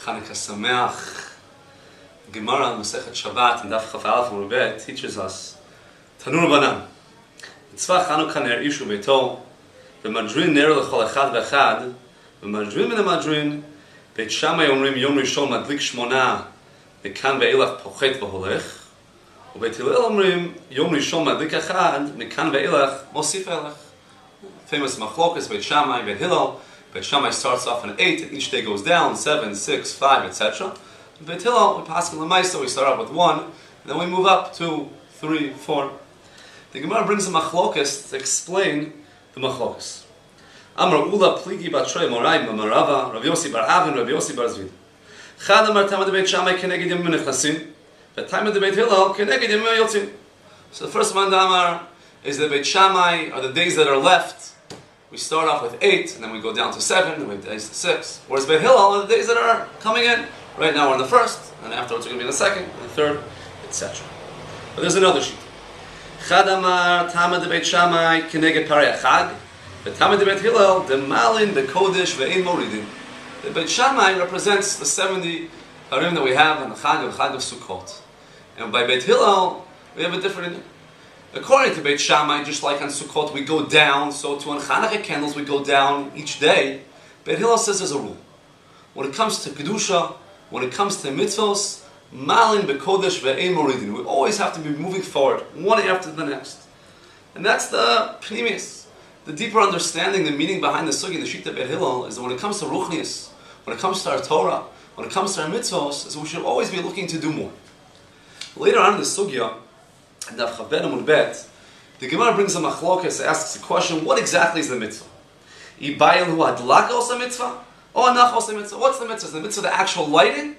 Chanuka Sameach. Gemara Masechet Shabbat and Daf Chaf Aleph Amud Bet teaches us Tanu Rabbanan. Mitzvah Chanuka ner ishu beito v'madrin ner lechol echad v'echad v'madrin min hamadrin Beit Shammai omrim yom rishon madlik shmona mekan ve'elach pochet v'holech uBeit Hillel omrim yom rishon madlik echad mekan ve'elach Mosif elach. Famous machlokas Beit Shammai, Beit Hillel. Beit Shammai starts off on 8, and each day goes down 7, 6, 5, etc. Beit Hillel, we pass in Lamaisa, we start off with 1, and then we move up 2, 3, 4. The Gemara brings a machlokas to explain the machlokas. Amar Ula Pligi Batrei Morai Marava Rav Yossi Bar Avin Rav Yossi Bar Zvid. Chad Amar Tamad Beit Shammai Keneged Yom Nechnasin, but Tamad Beit Hillel Keneged Yom Yotzin. So the first one, Amar, is that Beit Shammai are the days that are left. We start off with 8, and then we go down to 7, and we have days to 6. Whereas Beit Hillel are the days that are coming in. Right now we're in the first, and afterwards we're going to be in the second, and the third, etc. But there's another sheet. Chad Amar Tamad Beit Shammai Keneged Parei Chag, but Tamad Beit Hillel Demalin Bekodesh Ve'ein Moridin. The Beit Shammai represents the 70 parim that we have in the Chag of Sukkot. And by Beit Hillel, we have a different. According to Beit Shammai, just like on Sukkot we go down, so too on Chanukah candles we go down each day. Beit Hillel says there's a rule. When it comes to Kedusha, when it comes to Mitzvos, Malin Bekodesh Ve'ein Moridin. We always have to be moving forward, one after the next. And that's the Pnimis. The deeper understanding, the meaning behind the Sugi, the Shita Beit Hillel, is that when it comes to Ruchnius, when it comes to our Torah, when it comes to our Mitzvos, is we should always be looking to do more. Later on in the Sugya, and Daf Chavben Amud Bet, the Gemara brings a machlokas, asks a question: what exactly is the mitzvah? Ibayel hu hadlaka osa mitzvah, or anach osa mitzvah? What's the mitzvah? Is the mitzvah the actual lighting,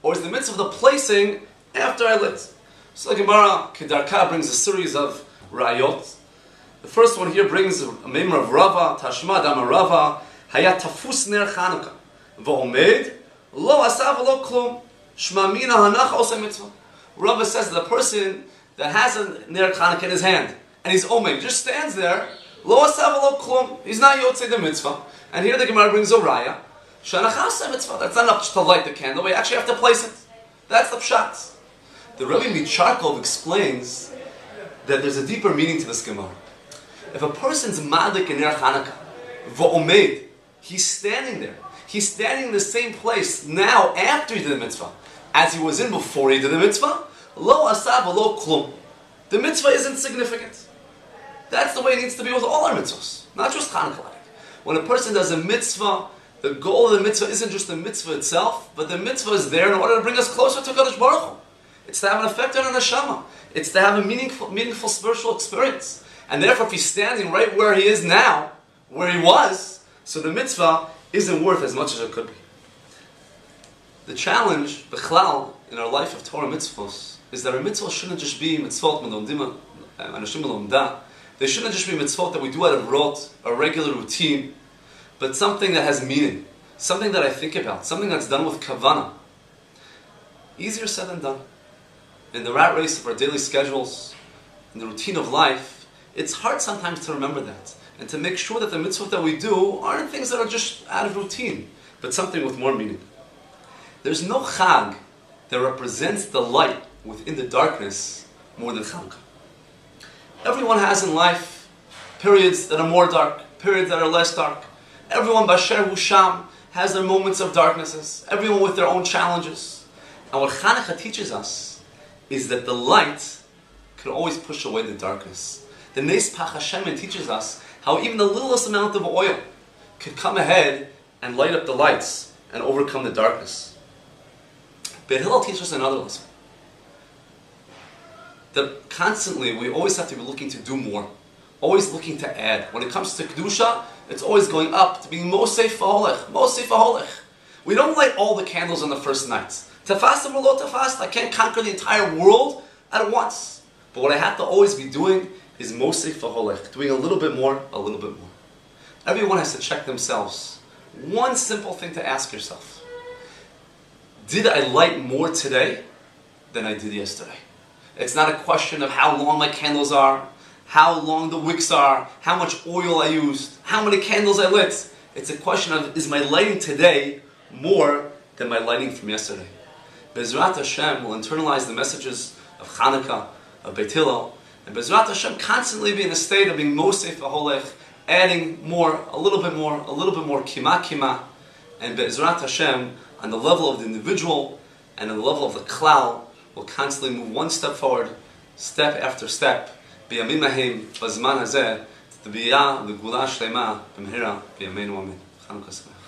or is the mitzvah the placing after I lit? So the Gemara Kedarka brings a series of rayot. The first one here brings a member of Rava, Tashma Dama Rava, Hayat Tafus Ner Chanuka, V'omed Lo Asav Lo Klum Shma Mina Hanach Osa Mitzvah. Rava says the person that has a Ner Chanukah in his hand, and he's Omed, just stands there, Lo Asav Lo Klum, he's not Yotzei the Mitzvah. And here the Gemara brings a Raya, Shanachas Mitzvah, that's not enough to light the candle, we actually have to place it. That's the Pshat. The Rebbe Micharkov explains that there's a deeper meaning to this Gemara. If a person's Madlik in Ner Chanukah, V'omed, he's standing there, he's standing in the same place now after he did the Mitzvah, as he was in before he did the Mitzvah, Lo asav lo klum. The mitzvah isn't significant. That's the way it needs to be with all our mitzvahs, not just Chanukah lighting. When a person does a mitzvah, the goal of the mitzvah isn't just the mitzvah itself, but the mitzvah is there in order to bring us closer to Kadosh Baruch Hu. It's to have an effect on our neshama. It's to have a meaningful spiritual experience. And therefore, if he's standing right where he is now, where he was, so the mitzvah isn't worth as much as it could be. The challenge, b'chlal, in our life of Torah mitzvahs, is that our mitzvahs shouldn't just be mitzvot melomdim, anashim melomda. They shouldn't just be mitzvot that we do out of rot, a regular routine, but something that has meaning, something that I think about, something that's done with kavanah. Easier said than done. In the rat race of our daily schedules, in the routine of life, it's hard sometimes to remember that, and to make sure that the mitzvot that we do aren't things that are just out of routine, but something with more meaning. There's no chag that represents the light within the darkness more than Chanukah. Everyone has in life periods that are more dark, periods that are less dark. Everyone, Basher Husham, has their moments of darknesses. Everyone with their own challenges. And what Chanukah teaches us is that the light can always push away the darkness. The Nes Pach Hashemin teaches us how even the littlest amount of oil could come ahead and light up the lights and overcome the darkness. Beit Hillel teaches us another lesson. That constantly, we always have to be looking to do more. Always looking to add. When it comes to Kedusha, it's always going up to being Mosif V'holech. Mosif V'holech. We don't light all the candles on the first night. Tafasta or lo tafasta. I can't conquer the entire world at once. But what I have to always be doing is Mosif V'holech. Doing a little bit more, a little bit more. Everyone has to check themselves. One simple thing to ask yourself. Did I light more today than I did yesterday? It's not a question of how long my candles are, how long the wicks are, how much oil I used, how many candles I lit. It's a question of, is my lighting today more than my lighting from yesterday. Be'ezrat Hashem will internalize the messages of Chanuka, of Beit Hillel, and Be'ezrat Hashem constantly be in a state of being Mosif Aholech, adding more, a little bit more, kima, and Be'ezrat Hashem, on the level of the individual and on the level of the klal, will constantly move one step forward, step after step, b'yamim mahim, b'zman hazeh, to the biyah, the gula shlema, b'mehira, b'yameinu amen. Chanukah Sameach.